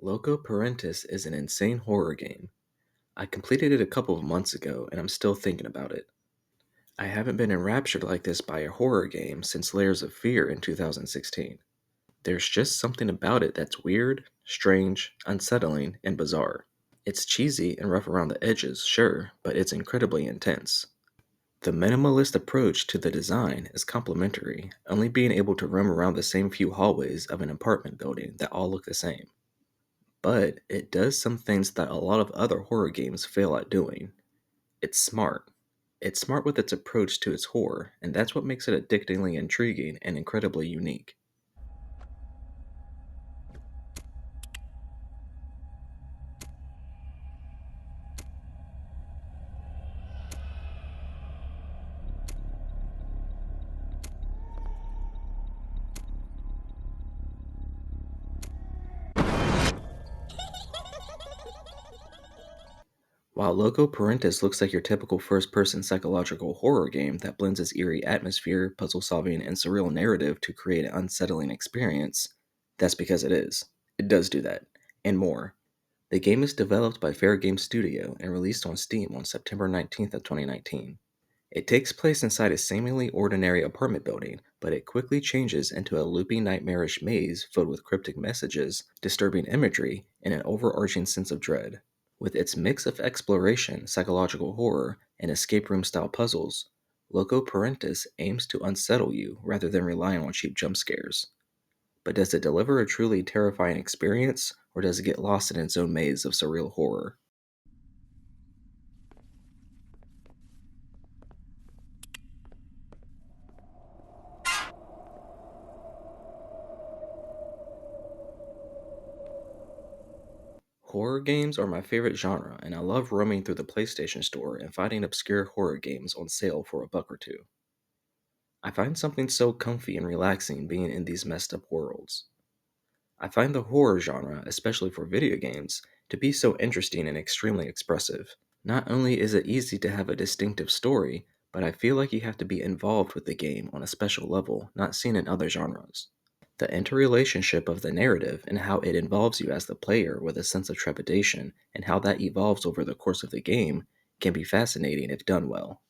Loco Parentis is an insane horror game. I completed it a couple of months ago and I'm still thinking about it. I haven't been enraptured like this by a horror game since Layers of Fear in 2016. There's just something about it that's weird, strange, unsettling, and bizarre. It's cheesy and rough around the edges, sure, but it's incredibly intense. The minimalist approach to the design is complementary, only being able to roam around the same few hallways of an apartment building that all look the same. But it does some things that a lot of other horror games fail at doing. It's smart. It's smart with its approach to its horror, and that's what makes it addictingly intriguing and incredibly unique. While Loco Parentis looks like your typical first person psychological horror game that blends its eerie atmosphere, puzzle solving, and surreal narrative to create an unsettling experience, that's because it is. It does do that, and more. The game is developed by Fair Game Studio and released on Steam on September 19th of 2019. It takes place inside a seemingly ordinary apartment building, but it quickly changes into a loopy nightmarish maze filled with cryptic messages, disturbing imagery, and an overarching sense of dread. With its mix of exploration, psychological horror, and escape room style puzzles, Loco Parentis aims to unsettle you rather than relying on cheap jump scares. But does it deliver a truly terrifying experience, or does it get lost in its own maze of surreal horror? Horror games are my favorite genre, and I love roaming through the PlayStation Store and finding obscure horror games on sale for a buck or two. I find something so comfy and relaxing being in these messed up worlds. I find the horror genre, especially for video games, to be so interesting and extremely expressive. Not only is it easy to have a distinctive story, but I feel like you have to be involved with the game on a special level not seen in other genres. The interrelationship of the narrative and how it involves you as the player with a sense of trepidation and how that evolves over the course of the game can be fascinating if done well.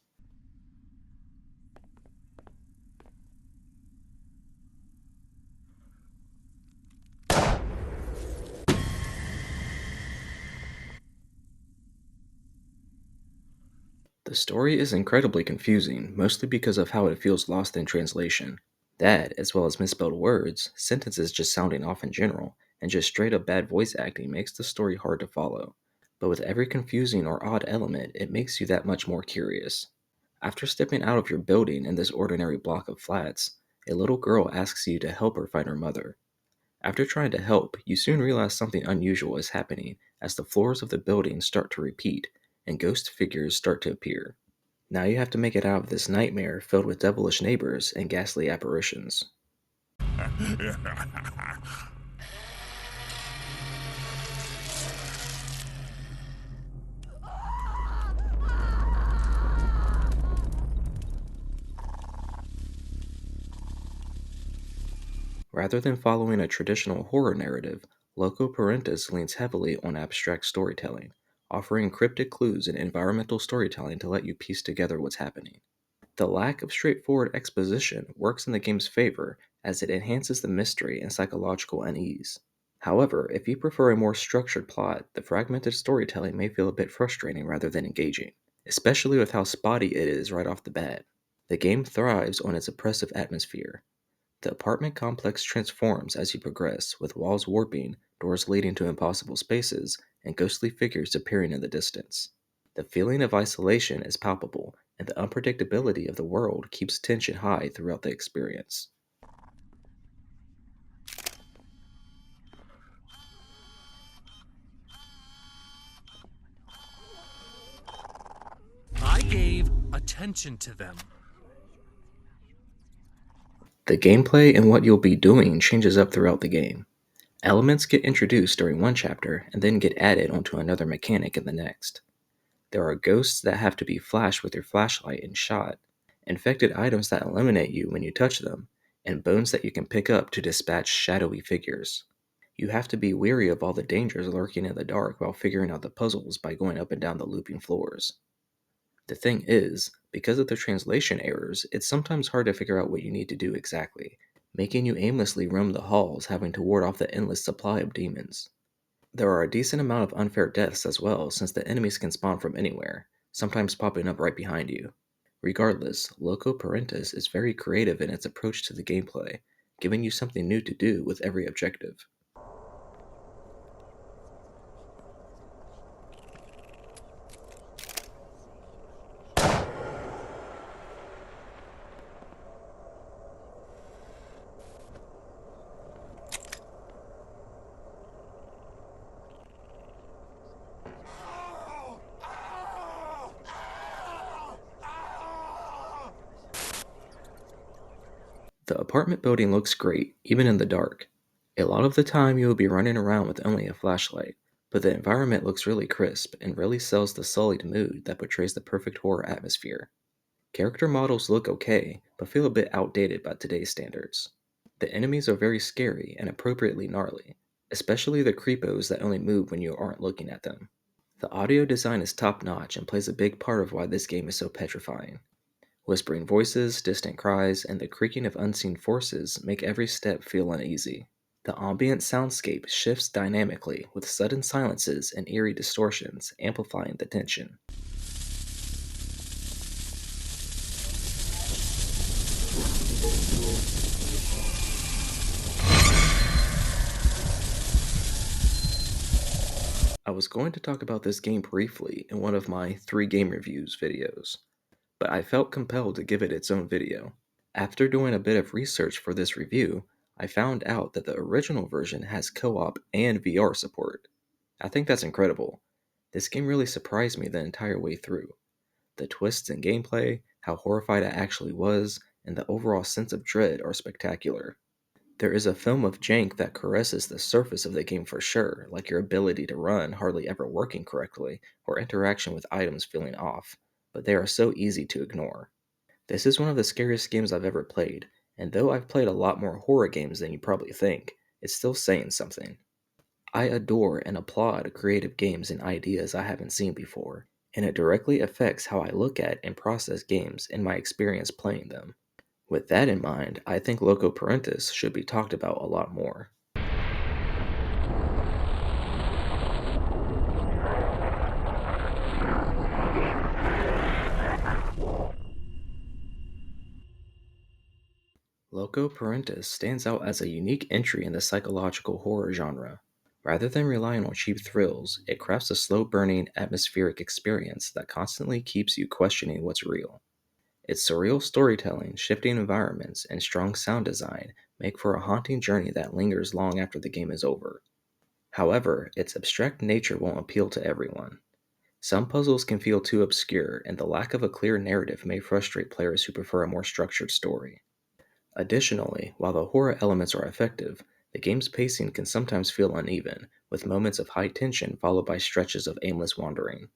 The story is incredibly confusing, mostly because of how it feels lost in translation. That, as well as misspelled words, sentences just sounding off in general, and just straight up bad voice acting makes the story hard to follow. But with every confusing or odd element, it makes you that much more curious. After stepping out of your building in this ordinary block of flats, a little girl asks you to help her find her mother. After trying to help, you soon realize something unusual is happening as the floors of the building start to repeat and ghost figures start to appear. Now you have to make it out of this nightmare filled with devilish neighbors and ghastly apparitions. Rather than following a traditional horror narrative, Loco Parentis leans heavily on abstract storytelling, offering cryptic clues and environmental storytelling to let you piece together what's happening. The lack of straightforward exposition works in the game's favor as it enhances the mystery and psychological unease. However, if you prefer a more structured plot, the fragmented storytelling may feel a bit frustrating rather than engaging, especially with how spotty it is right off the bat. The game thrives on its oppressive atmosphere. The apartment complex transforms as you progress, with walls warping, doors leading to impossible spaces, and ghostly figures appearing in the distance. The feeling of isolation is palpable, and the unpredictability of the world keeps tension high throughout the experience. I gave attention to them. The gameplay and what you'll be doing changes up throughout the game. Elements get introduced during one chapter and then get added onto another mechanic in the next. There are ghosts that have to be flashed with your flashlight and shot, infected items that eliminate you when you touch them, and bones that you can pick up to dispatch shadowy figures. You have to be wary of all the dangers lurking in the dark while figuring out the puzzles by going up and down the looping floors. The thing is, because of the translation errors, it's sometimes hard to figure out what you need to do exactly, making you aimlessly roam the halls having to ward off the endless supply of demons. There are a decent amount of unfair deaths as well, since the enemies can spawn from anywhere, sometimes popping up right behind you. Regardless, Loco Parentis is very creative in its approach to the gameplay, giving you something new to do with every objective. The apartment building looks great, even in the dark. A lot of the time, you will be running around with only a flashlight, but the environment looks really crisp and really sells the sullied mood that portrays the perfect horror atmosphere. Character models look okay, but feel a bit outdated by today's standards. The enemies are very scary and appropriately gnarly, especially the creepos that only move when you aren't looking at them. The audio design is top notch and plays a big part of why this game is so petrifying. Whispering voices, distant cries, and the creaking of unseen forces make every step feel uneasy. The ambient soundscape shifts dynamically with sudden silences and eerie distortions, amplifying the tension. I was going to talk about this game briefly in one of my 3 game reviews videos, but I felt compelled to give it its own video. After doing a bit of research for this review, I found out that the original version has co op and VR support. I think that's incredible. This game really surprised me the entire way through. The twists in gameplay, how horrified I actually was, and the overall sense of dread are spectacular. There is a film of jank that caresses the surface of the game for sure, like your ability to run hardly ever working correctly, or interaction with items feeling off, but they are so easy to ignore. This is one of the scariest games I've ever played, and though I've played a lot more horror games than you probably think, it's still saying something. I adore and applaud creative games and ideas I haven't seen before, and it directly affects how I look at and process games and my experience playing them. With that in mind, I think Loco Parentis should be talked about a lot more. Loco Parentis stands out as a unique entry in the psychological horror genre. Rather than relying on cheap thrills, it crafts a slow burning, atmospheric experience that constantly keeps you questioning what's real. Its surreal storytelling, shifting environments, and strong sound design make for a haunting journey that lingers long after the game is over. However, its abstract nature won't appeal to everyone. Some puzzles can feel too obscure, and the lack of a clear narrative may frustrate players who prefer a more structured story. Additionally, while the horror elements are effective, the game's pacing can sometimes feel uneven, with moments of high tension followed by stretches of aimless wandering.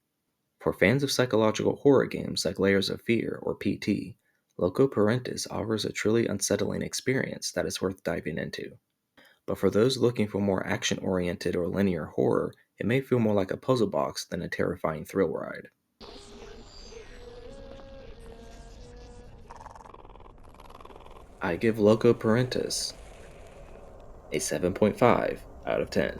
For fans of psychological horror games like Layers of Fear or PT, Loco Parentis offers a truly unsettling experience that is worth diving into. But for those looking for more action oriented or linear horror, it may feel more like a puzzle box than a terrifying thrill ride. I give Loco Parentis a 7.5 out of 10.